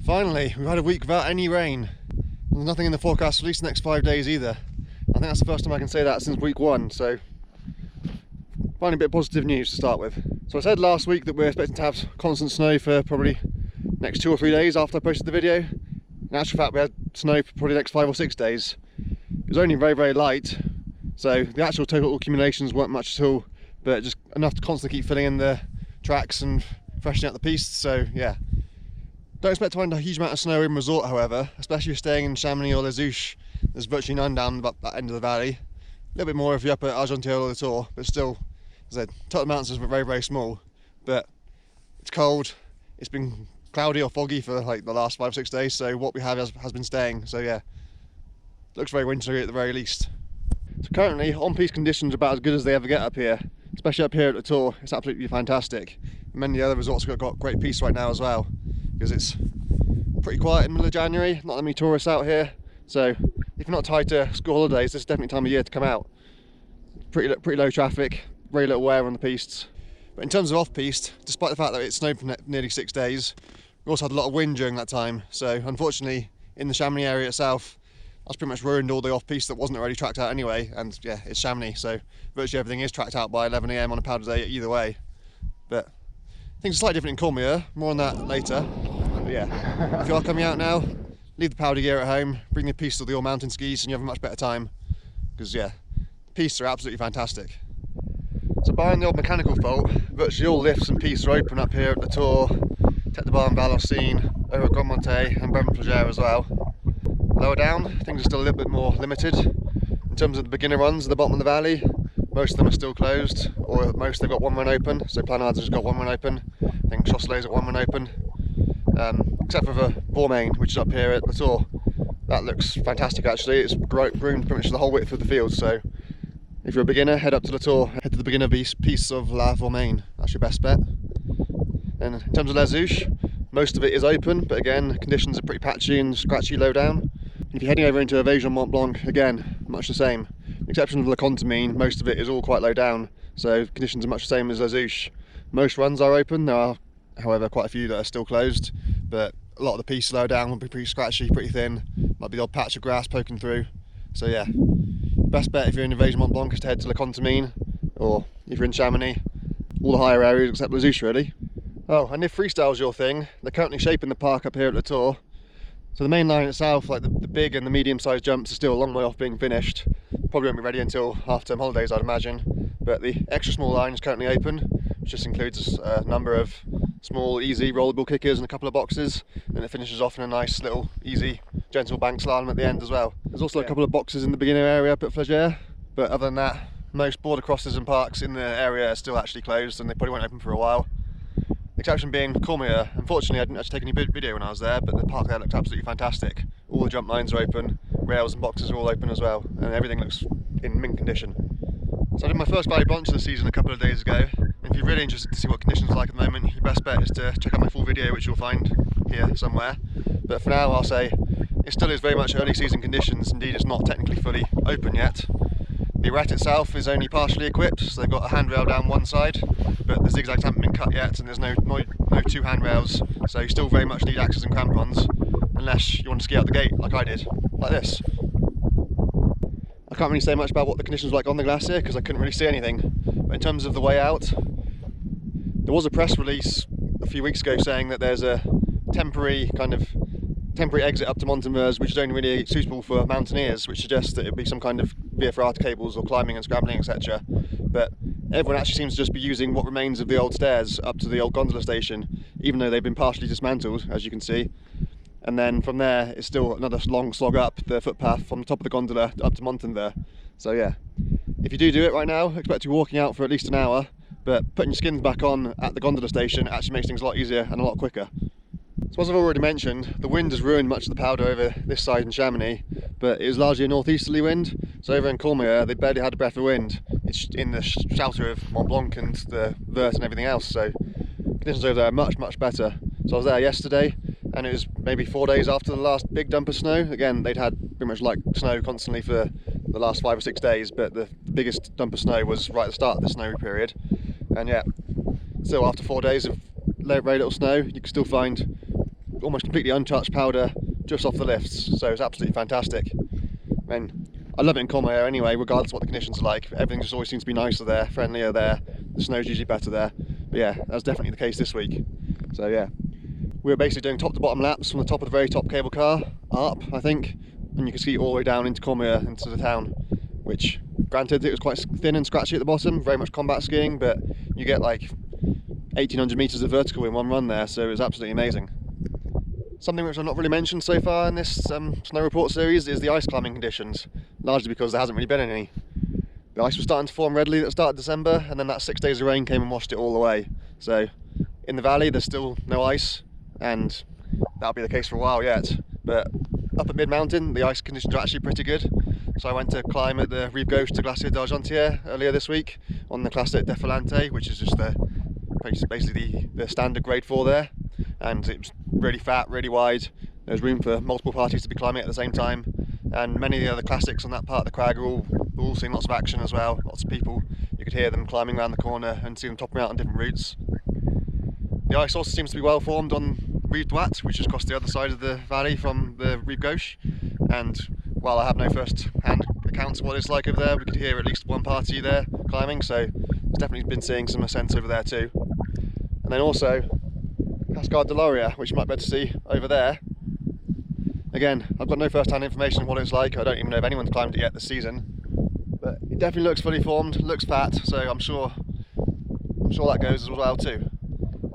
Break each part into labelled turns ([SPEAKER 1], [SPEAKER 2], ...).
[SPEAKER 1] Finally, we've had a week without any rain. There's nothing in the forecast for at least the next 5 days either. I think that's the first time I can say that since week 1, so finally a bit of positive news to start with. So I said last week that we're expecting to have constant snow for probably next 2 or 3 days after I posted the video. In actual fact, we had snow for probably the next 5 or 6 days. It was only very, very light, so the actual total accumulations weren't much at all, but just enough to constantly keep filling in the tracks and freshening out the piste, so yeah. Don't expect to find a huge amount of snow in resort, however, especially if you're staying in Chamonix or Les Ouches. There's virtually none down that end of the valley. A little bit more if you're up at Argentière or the Tour, but still, as I said, total amounts is very, very small. But it's cold, it's been cloudy or foggy for like the last 5 or 6 days, so what we have has been staying, so yeah. Looks very wintry at the very least. So currently, on-piste conditions are about as good as they ever get up here, especially up here at the Tour. It's absolutely fantastic. Many other resorts have got great piste right now as well, because it's pretty quiet in the middle of January, not that many tourists out here, so if you're not tied to school holidays, this is definitely time of year to come out. Pretty low traffic, very little wear on the pistes. But in terms of off-piste, despite the fact that it snowed for nearly 6 days, we also had a lot of wind during that time, so unfortunately in the Chamonix area itself, that's pretty much ruined all the off-piste that wasn't already tracked out anyway, and yeah, it's Chamonix, so virtually everything is tracked out by 11 AM on a powder day either way. But things are slightly different in Cormier, more on that later. But yeah, if you are coming out now, leave the powder gear at home, bring the piste or the all-mountain skis and you have a much better time, because yeah, the pistes are absolutely fantastic. So barring the odd mechanical fault, virtually all lifts and pistes are open up here at the Tour, Tête de Bar and Vallorcine, over at Grand Montet and Bremont-Flagère as well. Lower down, things are still a little bit more limited. In terms of the beginner runs at the bottom of the valley, most of them are still closed, or at most they've got one run open. So Planard's has got one run open, I think Chosselet's got one run open. Except for the Vormain, which is up here at the Tour. That looks fantastic actually, it's groomed pretty much the whole width of the field, so if you're a beginner, head up to the Tour, head to the beginner piece of La Vormain, that's your best bet. And in terms of Les Ouches, most of it is open, but again, conditions are pretty patchy and scratchy low down. If you're heading over into Evasion Mont Blanc, again, much the same. With the exception of Le Contamine, most of it is all quite low down, so conditions are much the same as Les Ouches. Most runs are open, there are, however, quite a few that are still closed, but a lot of the piste low down will be pretty scratchy, pretty thin, might be the odd patch of grass poking through. So yeah, best bet if you're in Evasion Mont Blanc is to head to Le Contamine, or if you're in Chamonix, all the higher areas except Les Ouches really. Oh, and if freestyle's your thing, they're currently shaping the park up here at the Tour. So the main line itself, like the big and the medium-sized jumps, are still a long way off being finished. Probably won't be ready until half-term holidays, I'd imagine. But the extra small line is currently open, which just includes a number of small, easy rollerball kickers and a couple of boxes. And it finishes off in a nice little, easy, gentle bank slalom at the end as well. There's also a couple of boxes in the beginner area up at Flagère, but other than that, most border crosses and parks in the area are still actually closed, and they probably won't open for a while. The exception being Cormier. Unfortunately, I didn't actually take any video when I was there, but the park there looked absolutely fantastic. All the jump lines are open, rails and boxes are all open as well, and everything looks in mint condition. So I did my first Valley Blanche of the season a couple of days ago. If you're really interested to see what conditions are like at the moment, your best bet is to check out my full video, which you'll find here somewhere. But for now, I'll say it still is very much early season conditions. Indeed, it's not technically fully open yet. The arete itself is only partially equipped, so they've got a handrail down one side, but the zigzags haven't been cut yet, and there's no 2 handrails, so you still very much need axes and crampons, unless you want to ski out the gate like I did, like this. I can't really say much about what the conditions were like on the glacier, because I couldn't really see anything, but in terms of the way out, there was a press release a few weeks ago saying that there's a temporary exit up to Montenvers, which is only really suitable for mountaineers, which suggests that it would be some kind of via ferrata cables or climbing and scrambling, etc. But everyone actually seems to just be using what remains of the old stairs up to the old gondola station, even though they've been partially dismantled, as you can see. And then from there, it's still another long slog up the footpath from the top of the gondola up to Montenver. So yeah, if you do it right now, expect to be walking out for at least an hour, but putting your skins back on at the gondola station actually makes things a lot easier and a lot quicker. So as I've already mentioned, the wind has ruined much of the powder over this side in Chamonix, but it was largely a northeasterly wind, so over in Cormier they barely had a breath of wind. It's in the shelter of Mont Blanc and the Vert and everything else, so conditions over there are much, much better. So I was there yesterday, and it was maybe 4 days after the last big dump of snow. Again, they'd had pretty much like snow constantly for the last 5 or 6 days, but the biggest dump of snow was right at the start of the snowy period. And yeah, still after 4 days of very little snow, you can still find almost completely untouched powder just off the lifts, so it's absolutely fantastic. And I love it in Courmayeur anyway, regardless of what the conditions are like. Everything just always seems to be nicer there, friendlier there. The snow's usually better there. But yeah, that's definitely the case this week. So yeah, we were basically doing top to bottom laps from the top of the very top cable car up, I think, and you can ski all the way down into Courmayeur, into the town, which granted it was quite thin and scratchy at the bottom, very much combat skiing, but you get like 1800 meters of vertical in one run there, so it was absolutely amazing. Something which I've not really mentioned so far in this snow report series is the ice climbing conditions, largely because there hasn't really been any. The ice was starting to form readily at the start of December, and then that 6 days of rain came and washed it all away. So in the valley there's still no ice, and that'll be the case for a while yet. But up at mid-mountain the ice conditions are actually pretty good. So I went to climb at the Rive Gauche to Glacier d'Argentière earlier this week on the Classic Défilante, which is just basically the standard grade 4 there, and it was really fat, really wide. There's room for multiple parties to be climbing at the same time, and many of the other classics on that part of the crag are all seeing lots of action as well. Lots of people, you could hear them climbing around the corner and see them topping out on different routes. The ice also seems to be well formed on Rive Droite, which is across the other side of the valley from the Rive Gauche, and while I have no first-hand accounts of what it's like over there, we could hear at least one party there climbing, so it's definitely been seeing some ascents over there too. And then also Cascade de Lauria, which you might be able to see over there. Again, I've got no first-hand information on what it's like. I don't even know if anyone's climbed it yet this season, but it definitely looks fully formed, looks fat, so I'm sure that goes as well too.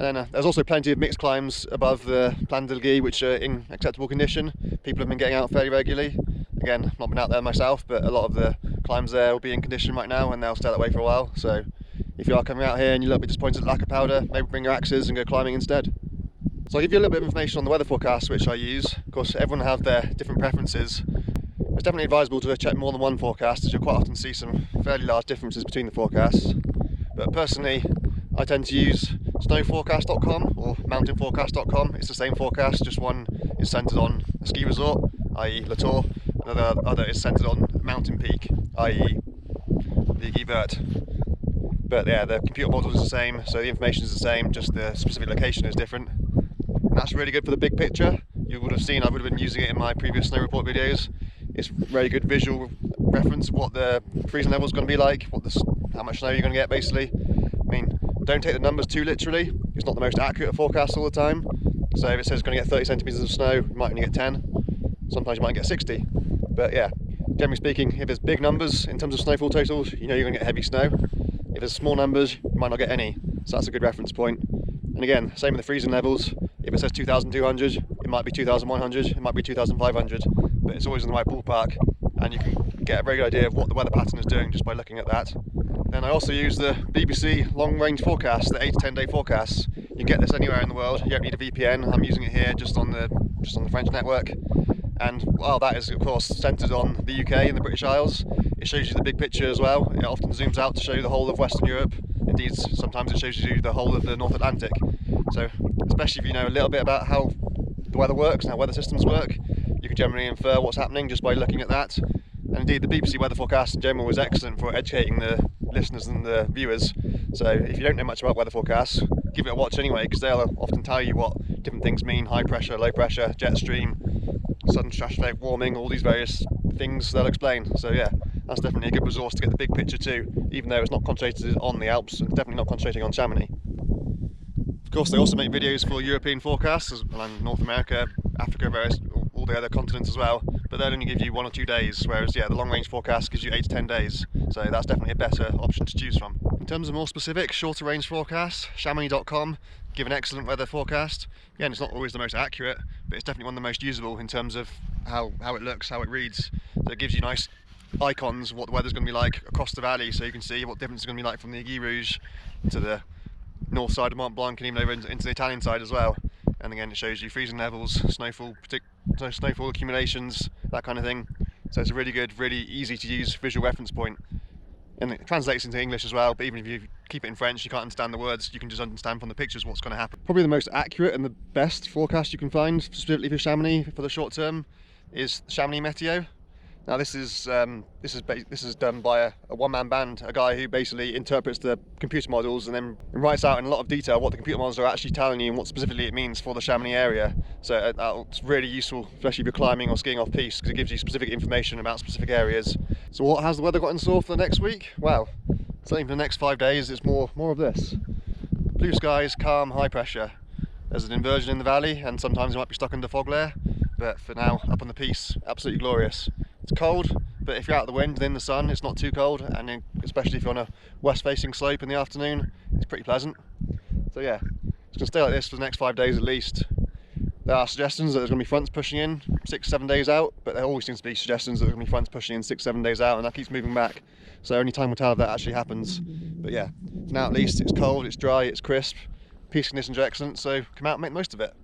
[SPEAKER 1] And then there's also plenty of mixed climbs above the Plan de Guy, which are in acceptable condition. People have been getting out fairly regularly. Again, I've not been out there myself, but a lot of the climbs there will be in condition right now, and they'll stay that way for a while. So if you are coming out here and you're a little bit disappointed at the lack of powder, maybe bring your axes and go climbing instead. So I'll give you a little bit of information on the weather forecast which I use. Of course, everyone have their different preferences. It's definitely advisable to check more than one forecast, as you'll quite often see some fairly large differences between the forecasts. But personally, I tend to use snowforecast.com or mountainforecast.com. It's the same forecast, just one is centred on a ski resort, i.e. La Tour, and the other is centred on a mountain peak, i.e. the Guy Vert. But yeah, the computer model is the same, so the information is the same, just the specific location is different. And that's really good for the big picture. You would have seen I would have been using it in my previous snow report videos. It's very good visual reference of what the freezing level is going to be like, how much snow you're going to get basically. I mean, don't take the numbers too literally. It's not the most accurate forecast all the time. So if it says it's going to get 30 centimetres of snow, you might only get 10. Sometimes you might get 60. But yeah, generally speaking, if there's big numbers in terms of snowfall totals, you know you're going to get heavy snow. If there's small numbers, you might not get any. So that's a good reference point. And again, same with the freezing levels. If it says 2,200, it might be 2,100, it might be 2,500, but it's always in the right ballpark, and you can get a very good idea of what the weather pattern is doing just by looking at that. Then I also use the BBC long range forecast, the 8 to 10 day forecasts. You can get this anywhere in the world. You don't need a VPN. I'm using it here just on the French network. And while that is of course centred on the UK and the British Isles, it shows you the big picture as well. It often zooms out to show you the whole of Western Europe. Indeed, sometimes it shows you the whole of the North Atlantic. So, especially if you know a little bit about how the weather works and how weather systems work, you can generally infer what's happening just by looking at that. And indeed, the BBC weather forecast in general was excellent for educating the listeners and the viewers. So if you don't know much about weather forecasts, give it a watch anyway, because they'll often tell you what different things mean: high pressure, low pressure, jet stream, sudden stratospheric warming, all these various things they'll explain. So yeah, that's definitely a good resource to get the big picture too, even though it's not concentrated on the Alps and definitely not concentrating on Chamonix. Of course, they also make videos for European forecasts, and North America, Africa, all the other continents as well, but they'll only give you 1 or 2 days, whereas yeah, the long range forecast gives you 8 to 10 days, so that's definitely a better option to choose from. In terms of more specific, shorter range forecasts, chamonix.com give an excellent weather forecast. Again, it's not always the most accurate, but it's definitely one of the most usable in terms of how it looks, how it reads. So it gives you nice icons of what the weather's going to be like across the valley, so you can see what difference is going to be like from the Aiguille Rouge to the north side of Mont Blanc and even over into the Italian side as well. And again, it shows you freezing levels, snowfall accumulations, that kind of thing. So it's a really good, really easy to use visual reference point. And it translates into English as well, but even if you keep it in French, you can't understand the words, you can just understand from the pictures what's going to happen. Probably the most accurate and the best forecast you can find, specifically for Chamonix for the short term, is Chamonix Meteo. Now this is done by a one-man band, a guy who basically interprets the computer models and then writes out in a lot of detail what the computer models are actually telling you and what specifically it means for the Chamonix area. So that's really useful, especially if you're climbing or skiing off piste, because it gives you specific information about specific areas. So what has the weather got in store for the next week? Well, certainly for the next 5 days, it's more of this. Blue skies, calm, high pressure. There's an inversion in the valley, and sometimes you might be stuck under fog layer, but for now, up on the piste, absolutely glorious. It's cold, but if you're out of the wind and in the sun, it's not too cold, and especially if you're on a west-facing slope in the afternoon, it's pretty pleasant. So yeah, it's going to stay like this for the next 5 days at least. There are suggestions that there's going to be fronts pushing in 6-7 days out, but there always seems to be suggestions that there's going to be fronts pushing in 6-7 days out, and that keeps moving back. So only time will tell if that actually happens. But yeah, for now at least, it's cold, it's dry, it's crisp, piste conditions are excellent, so come out and make the most of it.